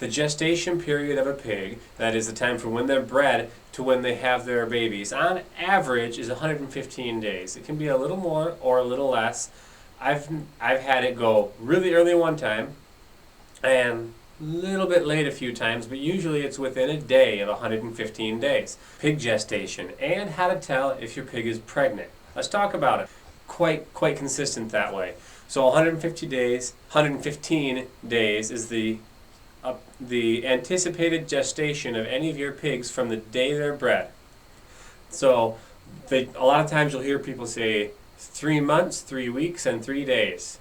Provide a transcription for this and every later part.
The gestation period of a pig, that is the time from when they're bred to when they have their babies, on average is 115 days. It can be a little more or a little less. I've had it go really early one time and a little bit late a few times, but usually it's within a day of 115 days. Pig gestation and how to tell if your pig is pregnant. Let's talk about it. Quite consistent that way. So 150 days, 115 days is the anticipated gestation of any of your pigs from the day they're bred. So a lot of times you'll hear people say 3 months, 3 weeks, and 3 days,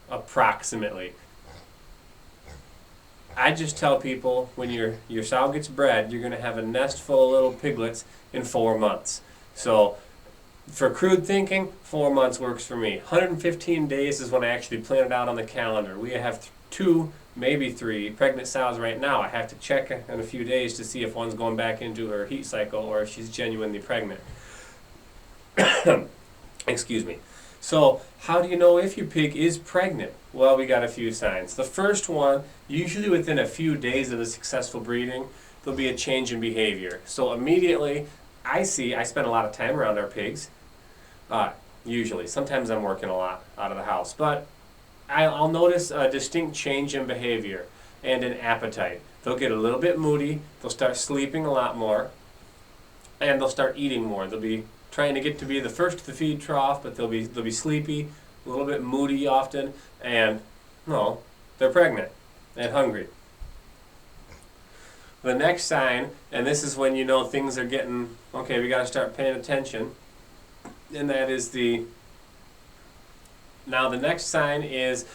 approximately. I just tell people when your sow gets bred, you're going to have a nest full of little piglets in 4 months. So for crude thinking, 4 months works for me. 115 days is when I actually plan it out on the calendar. We have 2, maybe 3 pregnant sows right now. I have to check in a few days to see if one's going back into her heat cycle or if she's genuinely pregnant. Excuse me. So how do you know if your pig is pregnant? Well, we got a few signs. The first one, usually within a few days of a successful breeding, there'll be a change in behavior. So immediately, I spend a lot of time around our pigs, usually. Sometimes I'm working a lot out of the house, but I'll notice a distinct change in behavior and in appetite. They'll get a little bit moody, they'll start sleeping a lot more, and they'll start eating more. They'll be trying to get to be the first to the feed trough, but they'll be sleepy, a little bit moody often, and they're pregnant and hungry. The next sign, and this is when you know things are getting, okay, we got to start paying attention, and that is now the next sign is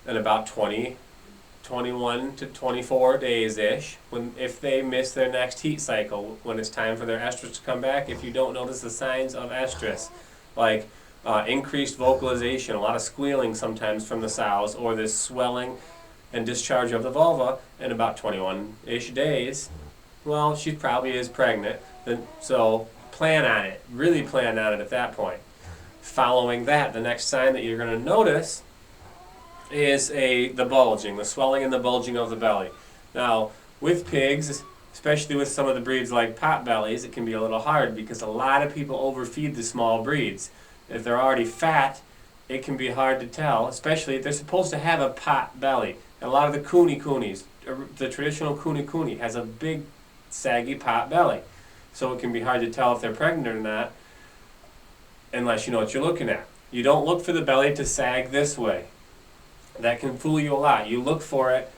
at about 21 to 24 days-ish, if they miss their next heat cycle, when it's time for their estrus to come back. If you don't notice the signs of estrus, like increased vocalization, a lot of squealing sometimes from the sows, or this swelling and discharge of the vulva in about 21-ish days, well, she probably is pregnant. So plan on it, really plan on it at that point. Following that, the next sign that you're going to notice is the bulging, the swelling and the bulging of the belly. Now, with pigs, especially with some of the breeds like pot bellies, it can be a little hard because a lot of people overfeed the small breeds. If they're already fat, it can be hard to tell, especially if they're supposed to have a pot belly. A lot of the coonies, the traditional cooney has a big saggy pot belly. So it can be hard to tell if they're pregnant or not unless you know what you're looking at. You don't look for the belly to sag this way. That can fool you a lot. You look for it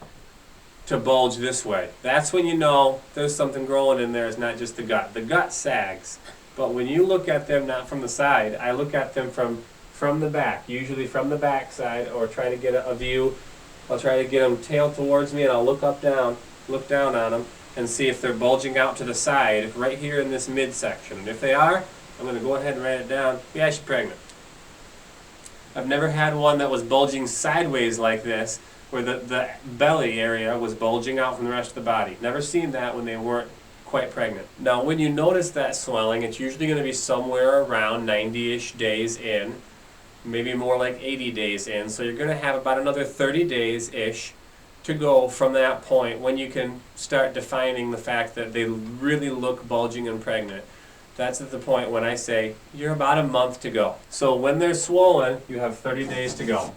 to bulge this way. That's when you know there's something growing in there. It's not just the gut. The gut sags. But when you look at them not from the side, I look at them from the back, usually from the back side, or try to get a view. I'll try to get them tail towards me, and I'll look down on them, and see if they're bulging out to the side, right here in this midsection. And if they are, I'm going to go ahead and write it down. Yeah, she's pregnant. I've never had one that was bulging sideways like this, where the belly area was bulging out from the rest of the body. Never seen that when they weren't quite pregnant. Now, when you notice that swelling, it's usually going to be somewhere around 90-ish days in, maybe more like 80 days in. So you're going to have about another 30 days-ish to go from that point when you can start defining the fact that they really look bulging and pregnant. That's at the point when I say, you're about a month to go. So when they're swollen, you have 30 days to go.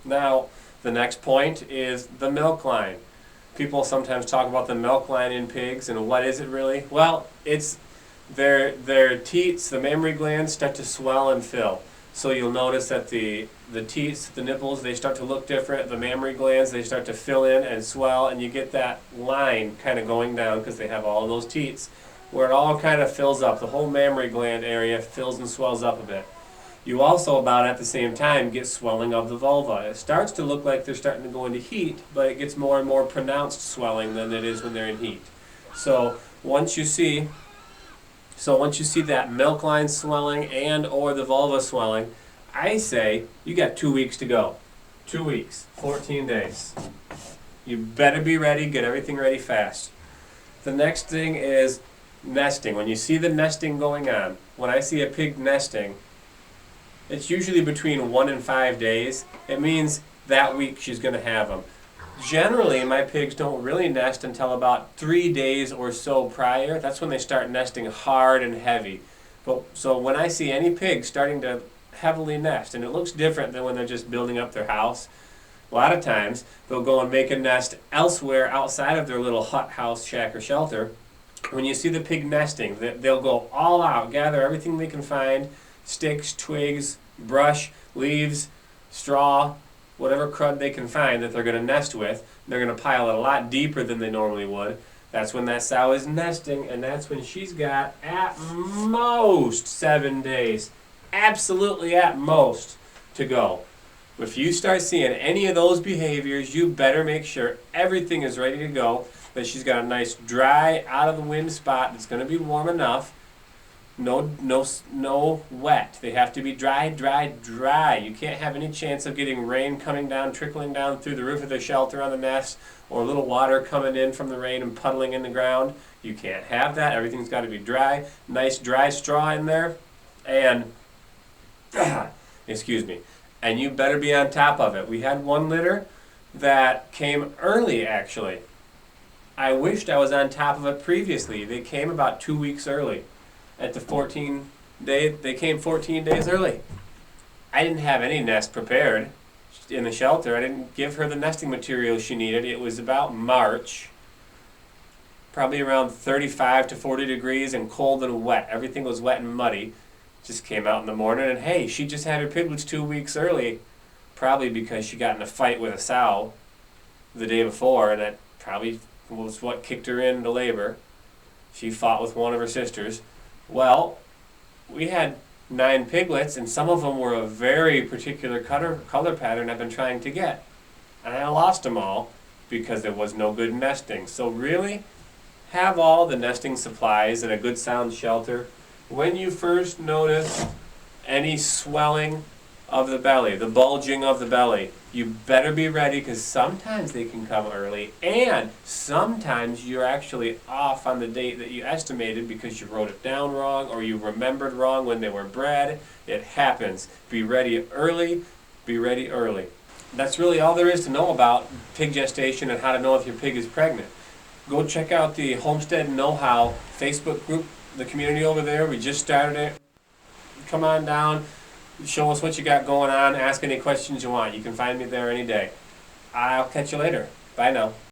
Now, the next point is the milk line. People sometimes talk about the milk line in pigs, and what is it really? Well, it's their teats, the mammary glands, start to swell and fill. So you'll notice that the teats, the nipples, they start to look different. The mammary glands, they start to fill in and swell, and you get that line kind of going down because they have all those teats, where it all kind of fills up. The whole mammary gland area fills and swells up a bit. You also, about at the same time, get swelling of the vulva. It starts to look like they're starting to go into heat, but it gets more and more pronounced swelling than it is when they're in heat. So once you see that milk line swelling and or the vulva swelling, I say you got 2 weeks to go. 2 weeks, 14 days. You better be ready, get everything ready fast. The next thing is nesting. When you see the nesting going on, when I see a pig nesting, it's usually between 1 and 5 days. It means that week she's going to have them. generally my pigs don't really nest until about 3 days or so prior. That's when they start nesting hard and heavy. But so when I see any pigs starting to heavily nest, and it looks different than when they're just building up their house, a lot of times they'll go and make a nest elsewhere outside of their little hut, house, shack, or shelter. When you see the pig nesting, they'll go all out, gather everything they can find, sticks, twigs, brush, leaves, straw, whatever crud they can find that they're going to nest with. They're going to pile it a lot deeper than they normally would. That's when that sow is nesting, and that's when she's got at most 7 days, absolutely at most, to go. If you start seeing any of those behaviors, you better make sure everything is ready to go, that she's got a nice dry, out of the wind spot that's going to be warm enough. No wet. They have to be dry, dry, dry. You can't have any chance of getting rain coming down, trickling down through the roof of the shelter on the nest, or a little water coming in from the rain and puddling in the ground. You can't have that. Everything's got to be dry. Nice dry straw in there. And, excuse me, and you better be on top of it. We had one litter that came early, actually. I wished I was on top of it previously. They came about 2 weeks early. At the 14 day, they came 14 days early. I didn't have any nest prepared in the shelter. I didn't give her the nesting material she needed. It was about March, probably around 35 to 40 degrees and cold and wet. Everything was wet and muddy. Just came out in the morning, and hey, she just had her piglets 2 weeks early, probably because she got in a fight with a sow the day before, and that probably was what kicked her into labor. She fought with one of her sisters. Well, we had 9 piglets, and some of them were a very particular color pattern I've been trying to get. And I lost them all because there was no good nesting. So really, have all the nesting supplies and a good sound shelter. When you first notice any swelling of the belly, the bulging of the belly, you better be ready, because sometimes they can come early, and sometimes you're actually off on the date that you estimated because you wrote it down wrong or you remembered wrong when they were bred. It happens. Be ready early. Be ready early. That's really all there is to know about pig gestation and how to know if your pig is pregnant. Go check out the Homestead Know-How Facebook group, the community over there. We just started it. Come on down. Show us what you got going on. Ask any questions you want. You can find me there any day. I'll catch you later. Bye now.